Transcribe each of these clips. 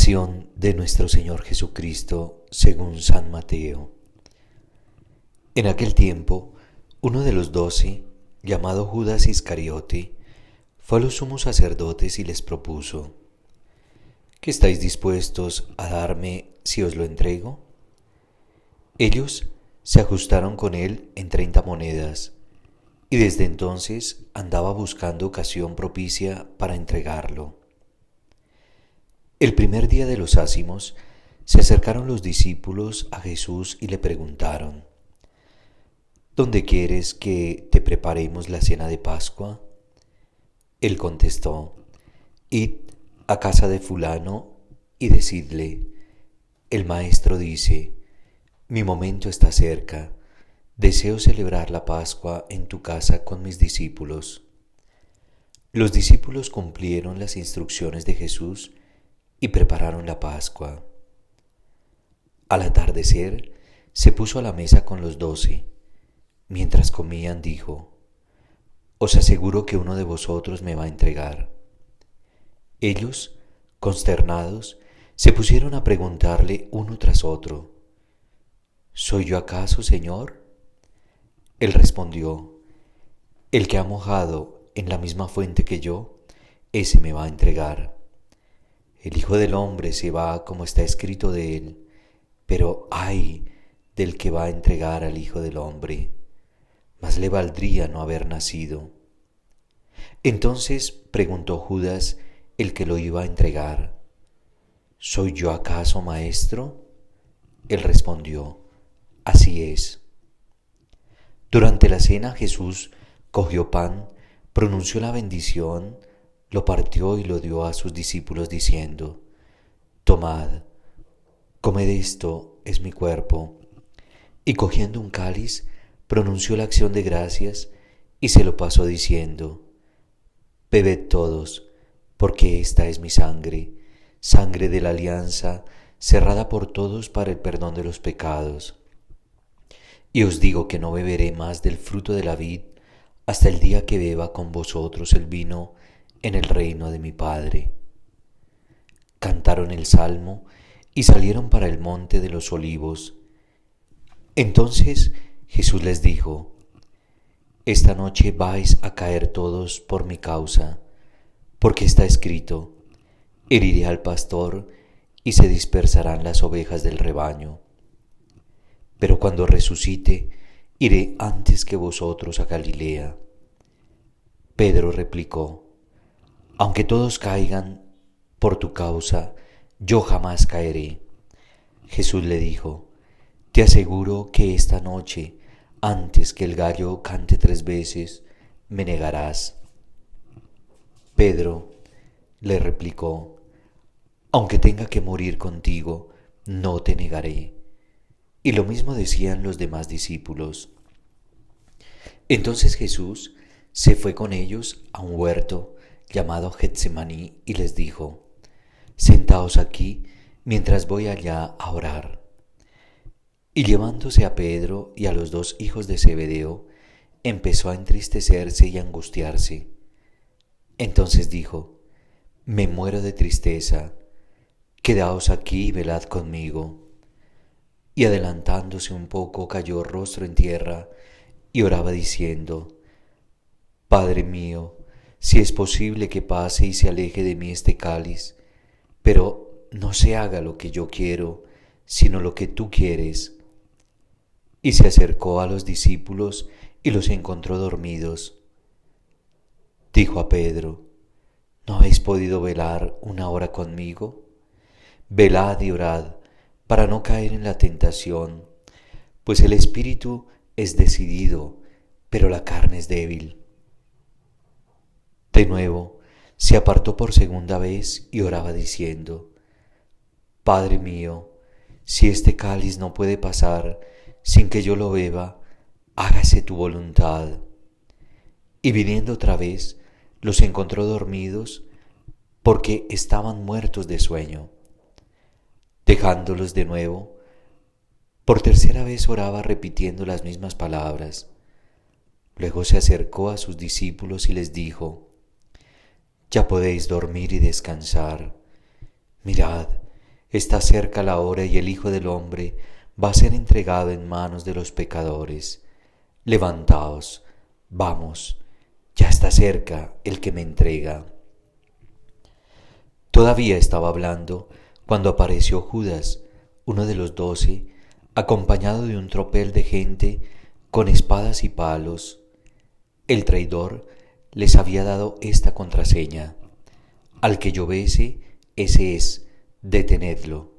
Pasión de nuestro Señor Jesucristo según San Mateo. En aquel tiempo, uno de los 12, llamado Judas Iscariote, fue a los sumos sacerdotes y les propuso: ¿Qué estáis dispuestos a darme si os lo entrego? Ellos se ajustaron con él en 30 monedas, y desde entonces andaba buscando ocasión propicia para entregarlo. El primer día de los ázimos se acercaron los discípulos a Jesús y le preguntaron: ¿Dónde quieres que te preparemos la cena de Pascua? Él contestó: Id a casa de fulano y decidle: el maestro dice, mi momento está cerca, deseo celebrar la Pascua en tu casa con mis discípulos. Los discípulos cumplieron las instrucciones de Jesús y prepararon la Pascua. Al atardecer, se puso a la mesa con los 12. Mientras comían, dijo: Os aseguro que uno de vosotros me va a entregar. Ellos, consternados, se pusieron a preguntarle uno tras otro: ¿Soy yo acaso, Señor? Él respondió: El que ha mojado en la misma fuente que yo, ese me va a entregar. El Hijo del Hombre se va como está escrito de él, pero ¡ay del que va a entregar al Hijo del Hombre! Más le valdría no haber nacido. Entonces preguntó Judas, el que lo iba a entregar: ¿Soy yo acaso, maestro? Él respondió: Así es. Durante la cena Jesús cogió pan, pronunció la bendición, lo partió y lo dio a sus discípulos diciendo: Tomad, comed, esto es mi cuerpo. Y cogiendo un cáliz, pronunció la acción de gracias y se lo pasó diciendo: Bebed todos, porque esta es mi sangre, sangre de la alianza, cerrada por todos para el perdón de los pecados. Y os digo que no beberé más del fruto de la vid hasta el día que beba con vosotros el vino en el reino de mi Padre. Cantaron el salmo y salieron para el monte de los olivos. Entonces Jesús les dijo: Esta noche vais a caer todos por mi causa, porque está escrito: heriré al pastor y se dispersarán las ovejas del rebaño. Pero cuando resucite, iré antes que vosotros a Galilea. Pedro replicó: Aunque todos caigan por tu causa, yo jamás caeré. Jesús le dijo: Te aseguro que esta noche, antes que el gallo cante 3 veces, me negarás. Pedro le replicó: Aunque tenga que morir contigo, no te negaré. Y lo mismo decían los demás discípulos. Entonces Jesús se fue con ellos a un huerto llamado Getsemaní y les dijo: Sentaos aquí mientras voy allá a orar. Y llevándose a Pedro y a los 2 hijos de Zebedeo, empezó a entristecerse y a angustiarse. Entonces dijo: Me muero de tristeza, quedaos aquí y velad conmigo. Y adelantándose un poco, cayó rostro en tierra y oraba diciendo: Padre mío, si es posible que pase y se aleje de mí este cáliz, pero no se haga lo que yo quiero, sino lo que tú quieres. Y se acercó a los discípulos y los encontró dormidos. Dijo a Pedro: ¿No habéis podido velar 1 hora conmigo? Velad y orad, para no caer en la tentación, pues el espíritu es decidido, pero la carne es débil. De nuevo, se apartó por 2ª vez y oraba diciendo: Padre mío, si este cáliz no puede pasar sin que yo lo beba, hágase tu voluntad. Y viniendo otra vez, los encontró dormidos porque estaban muertos de sueño. Dejándolos de nuevo, por 3ª vez oraba repitiendo las mismas palabras. Luego se acercó a sus discípulos y les dijo: Ya podéis dormir y descansar. Mirad, Está cerca la hora y el Hijo del Hombre va a ser entregado en manos de los pecadores. Levantaos, vamos, ya está cerca el que me entrega. Todavía estaba hablando cuando apareció Judas, uno de los 12, acompañado de un tropel de gente con espadas y palos. El traidor les había dado esta contraseña: al que yo bese, ese es, detenedlo.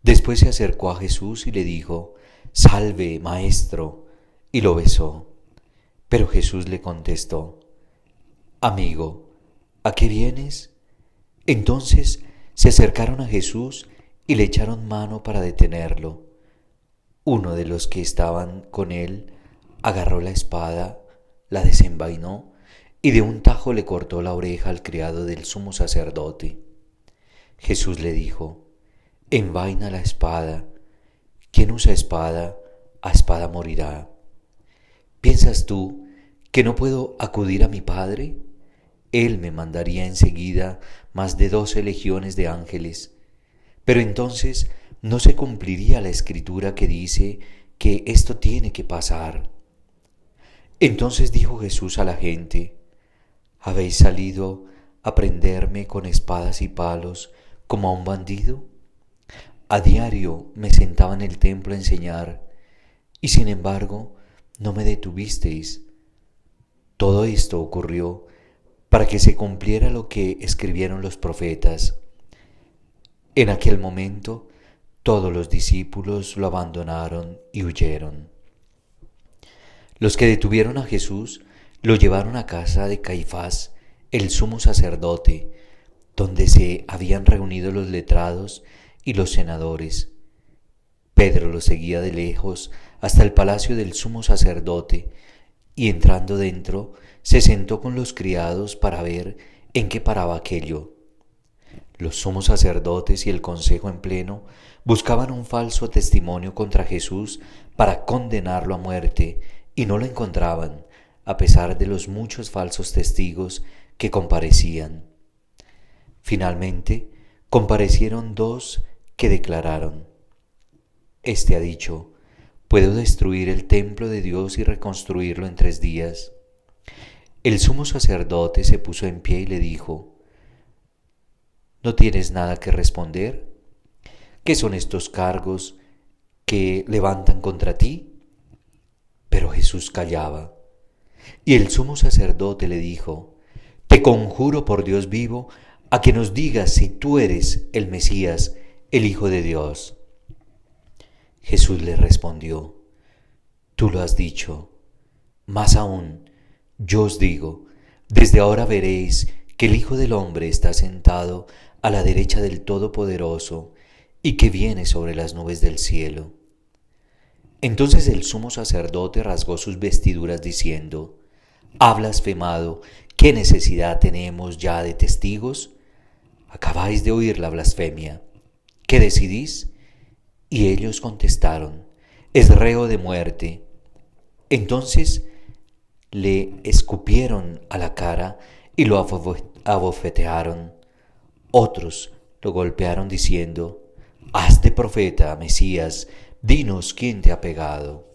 Después se acercó a Jesús y le dijo: Salve, maestro, y lo besó. Pero Jesús le contestó: Amigo, ¿a qué vienes? Entonces se acercaron a Jesús y le echaron mano para detenerlo. Uno de los que estaban con él agarró la espada, la desenvainó y de un tajo le cortó la oreja al criado del sumo sacerdote. Jesús le dijo: Envaina la espada. Quien usa espada, a espada morirá. ¿Piensas tú que no puedo acudir a mi Padre? Él me mandaría enseguida más de 12 legiones de ángeles. Pero entonces no se cumpliría la escritura que dice que esto tiene que pasar. Entonces dijo Jesús a la gente: ¿Habéis salido a prenderme con espadas y palos como a un bandido? A diario me sentaba en el templo a enseñar, y sin embargo no me detuvisteis. Todo esto ocurrió para que se cumpliera lo que escribieron los profetas. En aquel momento todos los discípulos lo abandonaron y huyeron. Los que detuvieron a Jesús lo llevaron a casa de Caifás, el sumo sacerdote, donde se habían reunido los letrados y los senadores. Pedro lo seguía de lejos hasta el palacio del sumo sacerdote, y entrando dentro se sentó con los criados para ver en qué paraba aquello. Los sumos sacerdotes y el consejo en pleno buscaban un falso testimonio contra Jesús para condenarlo a muerte, y no lo encontraban, a pesar de los muchos falsos testigos que comparecían. Finalmente, comparecieron 2 que declararon: Este ha dicho: puedo destruir el templo de Dios y reconstruirlo en 3 días. El sumo sacerdote se puso en pie y le dijo: ¿No tienes nada que responder? ¿Qué son estos cargos que levantan contra ti? Pero Jesús callaba. Y el sumo sacerdote le dijo: Te conjuro por Dios vivo a que nos digas si tú eres el Mesías, el Hijo de Dios. Jesús le respondió: Tú lo has dicho. Más aún, yo os digo, desde ahora veréis que el Hijo del Hombre está sentado a la derecha del Todopoderoso y que viene sobre las nubes del cielo. Entonces el sumo sacerdote rasgó sus vestiduras diciendo: «¿Ha blasfemado? ¿Qué necesidad tenemos ya de testigos? Acabáis de oír la blasfemia. ¿Qué decidís?». Y ellos contestaron: «Es reo de muerte». Entonces le escupieron a la cara y lo abofetearon. Otros lo golpearon diciendo: «Hazte profeta, Mesías, dinos quién te ha pegado».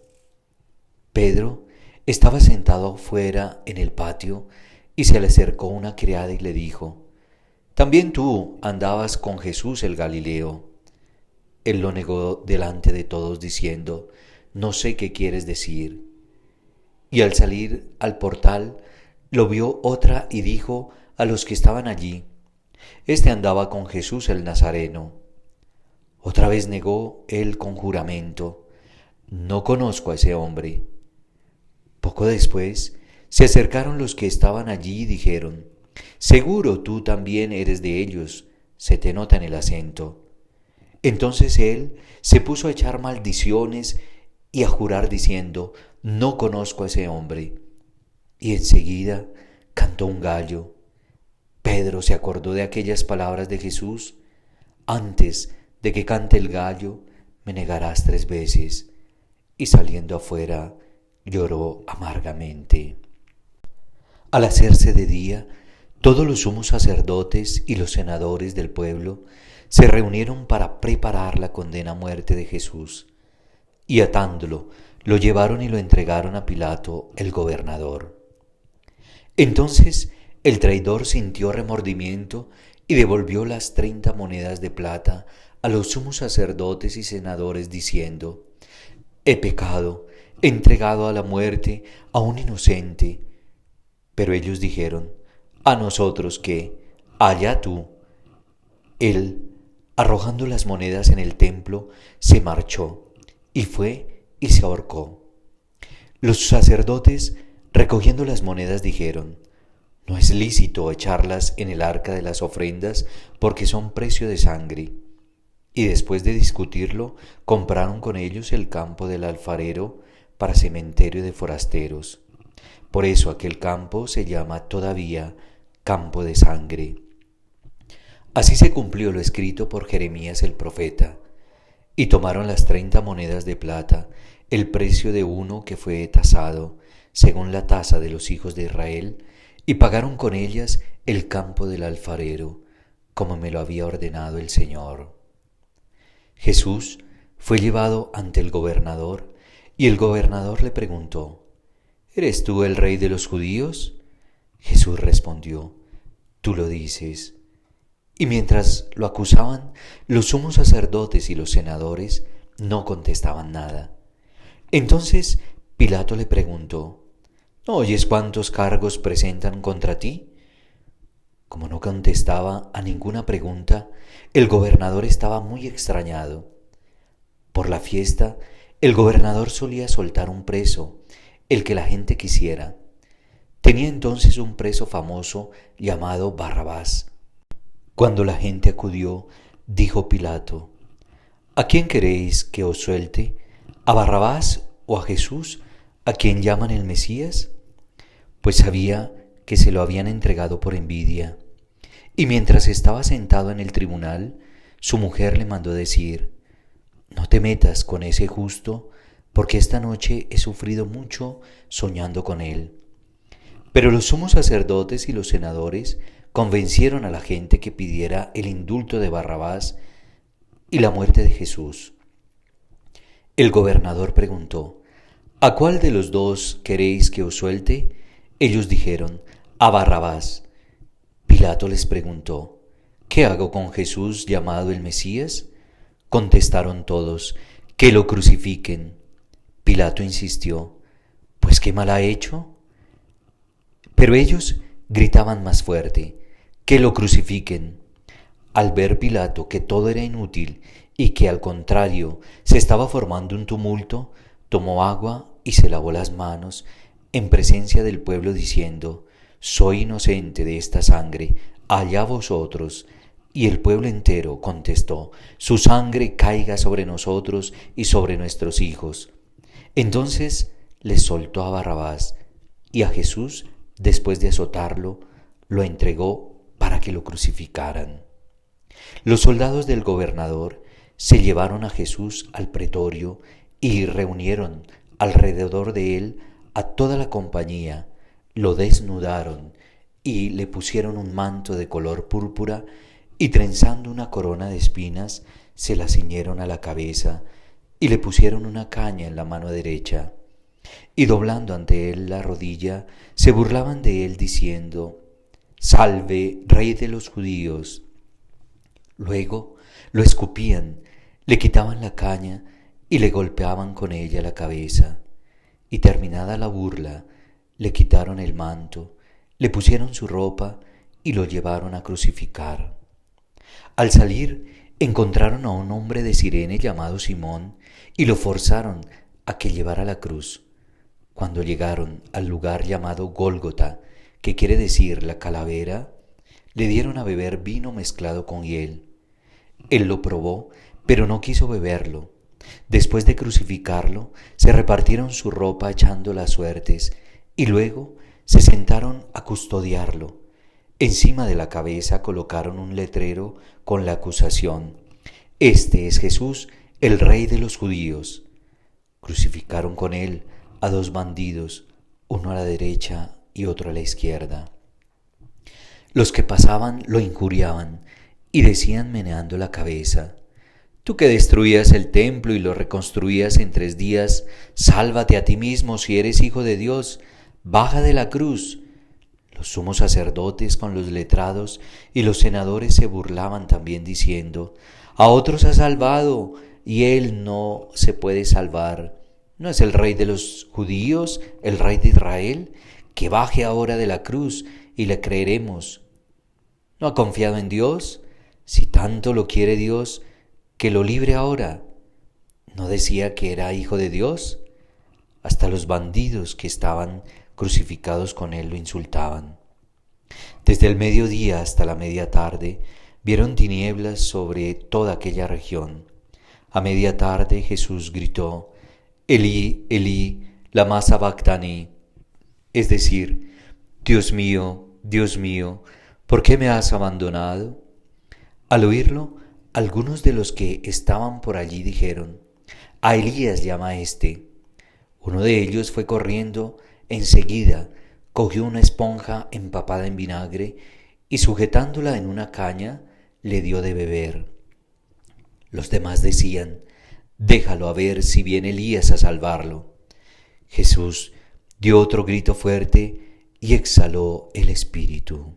Pedro estaba sentado fuera en el patio y se le acercó una criada y le dijo: «También tú andabas con Jesús el Galileo». Él lo negó delante de todos diciendo: «No sé qué quieres decir». Y al salir al portal lo vio otra y dijo a los que estaban allí: «Este andaba con Jesús el Nazareno». Otra vez negó él con juramento: «No conozco a ese hombre». Poco después se acercaron los que estaban allí y dijeron: «Seguro tú también eres de ellos, se te nota en el acento». Entonces él se puso a echar maldiciones y a jurar diciendo: «No conozco a ese hombre». Y enseguida cantó un gallo. Pedro se acordó de aquellas palabras de Jesús: «Antes de que cante el gallo, me negarás 3 veces». Y saliendo afuera, lloró amargamente. Al hacerse de día, todos los sumos sacerdotes y los senadores del pueblo se reunieron para preparar la condena a muerte de Jesús, y atándolo, lo llevaron y lo entregaron a Pilato, el gobernador. Entonces el traidor sintió remordimiento y devolvió las 30 monedas de plata a los sumos sacerdotes y senadores, diciendo: He pecado, he entregado a la muerte a un inocente. Pero ellos dijeron: ¿A nosotros qué? Allá tú. Él, arrojando las monedas en el templo, se marchó y fue y se ahorcó. Los sacerdotes, recogiendo las monedas, dijeron: No es lícito echarlas en el arca de las ofrendas porque son precio de sangre. Y después de discutirlo, compraron con ellos el campo del alfarero para cementerio de forasteros. Por eso aquel campo se llama todavía campo de sangre. Así se cumplió lo escrito por Jeremías el profeta. Y tomaron las 30 monedas de plata, el precio de uno que fue tasado, según la tasa de los hijos de Israel, y pagaron con ellas el campo del alfarero, como me lo había ordenado el Señor. Jesús fue llevado ante el gobernador, y el gobernador le preguntó: ¿Eres tú el rey de los judíos? Jesús respondió: Tú lo dices. Y mientras lo acusaban, los sumos sacerdotes y los senadores no contestaban nada. Entonces Pilato le preguntó: ¿No oyes cuántos cargos presentan contra ti? Como no contestaba a ninguna pregunta, el gobernador estaba muy extrañado. Por la fiesta, el gobernador solía soltar un preso, el que la gente quisiera. Tenía entonces un preso famoso llamado Barrabás. Cuando la gente acudió, dijo Pilato: ¿A quién queréis que os suelte? ¿A Barrabás o a Jesús, a quien llaman el Mesías? Pues sabía que se lo habían entregado por envidia. Y mientras estaba sentado en el tribunal, su mujer le mandó decir: No te metas con ese justo, porque esta noche he sufrido mucho soñando con él. Pero los sumos sacerdotes y los senadores convencieron a la gente que pidiera el indulto de Barrabás y la muerte de Jesús. El gobernador preguntó: ¿A cuál de los dos queréis que os suelte? Ellos dijeron: A Barrabás. Pilato les preguntó: ¿Qué hago con Jesús llamado el Mesías? Contestaron todos: Que lo crucifiquen. Pilato insistió: ¿Pues qué mal ha hecho? Pero ellos gritaban más fuerte: Que lo crucifiquen. Al ver Pilato que todo era inútil y que al contrario se estaba formando un tumulto, tomó agua y se lavó las manos en presencia del pueblo, diciendo: Soy inocente de esta sangre, allá vosotros. Y el pueblo entero contestó: Su sangre caiga sobre nosotros y sobre nuestros hijos. Entonces les soltó a Barrabás, y a Jesús, después de azotarlo, lo entregó para que lo crucificaran. Los soldados del gobernador se llevaron a Jesús al pretorio y reunieron alrededor de él a toda la compañía, lo desnudaron y le pusieron un manto de color púrpura y trenzando una corona de espinas se la ciñeron a la cabeza y le pusieron una caña en la mano derecha. Y doblando ante él la rodilla, se burlaban de él diciendo: Salve, Rey de los judíos. Luego lo escupían, le quitaban la caña y le golpeaban con ella la cabeza. Y terminada la burla, le quitaron el manto, le pusieron su ropa y lo llevaron a crucificar. Al salir, encontraron a un hombre de Cirene llamado Simón y lo forzaron a que llevara la cruz. Cuando llegaron al lugar llamado Gólgota, que quiere decir la calavera, le dieron a beber vino mezclado con hiel. Él lo probó, pero no quiso beberlo. Después de crucificarlo, se repartieron su ropa echando las suertes y luego se sentaron a custodiarlo. Encima de la cabeza colocaron un letrero con la acusación: Este es Jesús, el Rey de los judíos. Crucificaron con él a 2 bandidos, uno a la derecha y otro a la izquierda. Los que pasaban lo injuriaban y decían meneando la cabeza: Tú que destruías el templo y lo reconstruías en 3 días, sálvate a ti mismo si eres hijo de Dios, baja de la cruz. Los sumos sacerdotes con los letrados y los senadores se burlaban también diciendo: A otros ha salvado y él no se puede salvar. ¿No es el rey de los judíos, el rey de Israel? Que baje ahora de la cruz y le creeremos. ¿No ha confiado en Dios? Si tanto lo quiere Dios, que lo libre ahora. ¿No decía que era hijo de Dios? Hasta los bandidos que estaban crucificados con él lo insultaban. Desde el mediodía hasta la media tarde vieron tinieblas sobre toda aquella región. A media tarde Jesús gritó: Elí, Elí, lama sabactani, es decir, Dios mío, ¿por qué me has abandonado? Al oírlo, algunos de los que estaban por allí dijeron: A Elías llama a éste. Uno de ellos fue corriendo enseguida, cogió una esponja empapada en vinagre y sujetándola en una caña, le dio de beber. Los demás decían: Déjalo a ver si viene Elías a salvarlo. Jesús dio otro grito fuerte y exhaló el espíritu.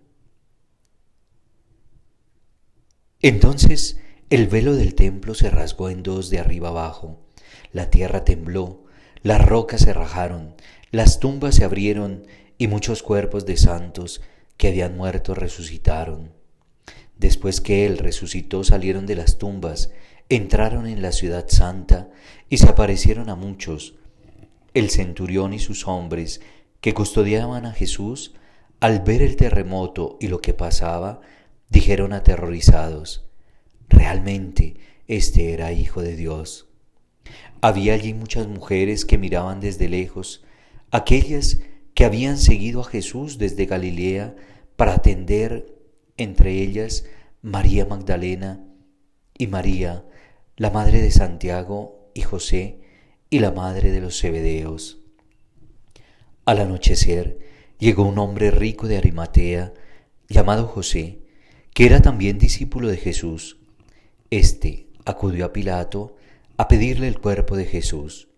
Entonces el velo del templo se rasgó en dos de arriba abajo, la tierra tembló, las rocas se rajaron, las tumbas se abrieron y muchos cuerpos de santos que habían muerto resucitaron. Después que Él resucitó, salieron de las tumbas, entraron en la ciudad santa y se aparecieron a muchos. El centurión y sus hombres que custodiaban a Jesús, al ver el terremoto y lo que pasaba, dijeron aterrorizados: Realmente este era hijo de Dios. Había allí muchas mujeres que miraban desde lejos, aquellas que habían seguido a Jesús desde Galilea para atender, entre ellas María Magdalena y María, la madre de Santiago y José, y la madre de los Zebedeos. Al anochecer llegó un hombre rico de Arimatea, llamado José, que era también discípulo de Jesús. Este acudió a Pilato a pedirle el cuerpo de Jesús,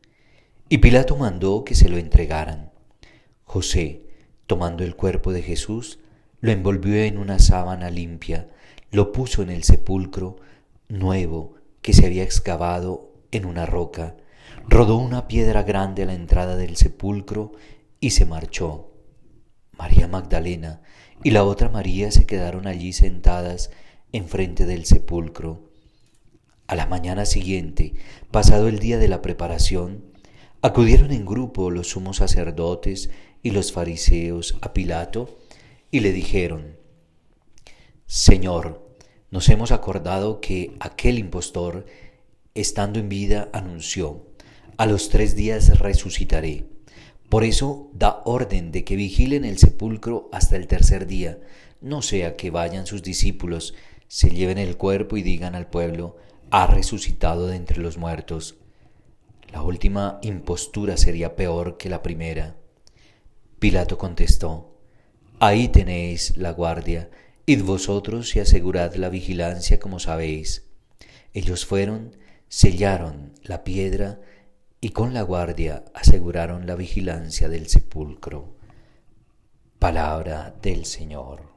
y Pilato mandó que se lo entregaran. José, tomando el cuerpo de Jesús, lo envolvió en una sábana limpia, lo puso en el sepulcro nuevo que se había excavado en una roca, rodó una piedra grande a la entrada del sepulcro y se marchó. María Magdalena y la otra María se quedaron allí sentadas enfrente del sepulcro. A la mañana siguiente, pasado el día de la preparación, acudieron en grupo los sumos sacerdotes y los fariseos a Pilato y le dijeron: Señor, nos hemos acordado que aquel impostor, estando en vida, anunció: A los 3 días resucitaré. Por eso da orden de que vigilen el sepulcro hasta el tercer día, no sea que vayan sus discípulos, se lleven el cuerpo y digan al pueblo: Ha resucitado de entre los muertos. La última impostura sería peor que la primera. Pilato contestó: Ahí tenéis la guardia, id vosotros y asegurad la vigilancia como sabéis. Ellos fueron, sellaron la piedra y con la guardia aseguraron la vigilancia del sepulcro. Palabra del Señor.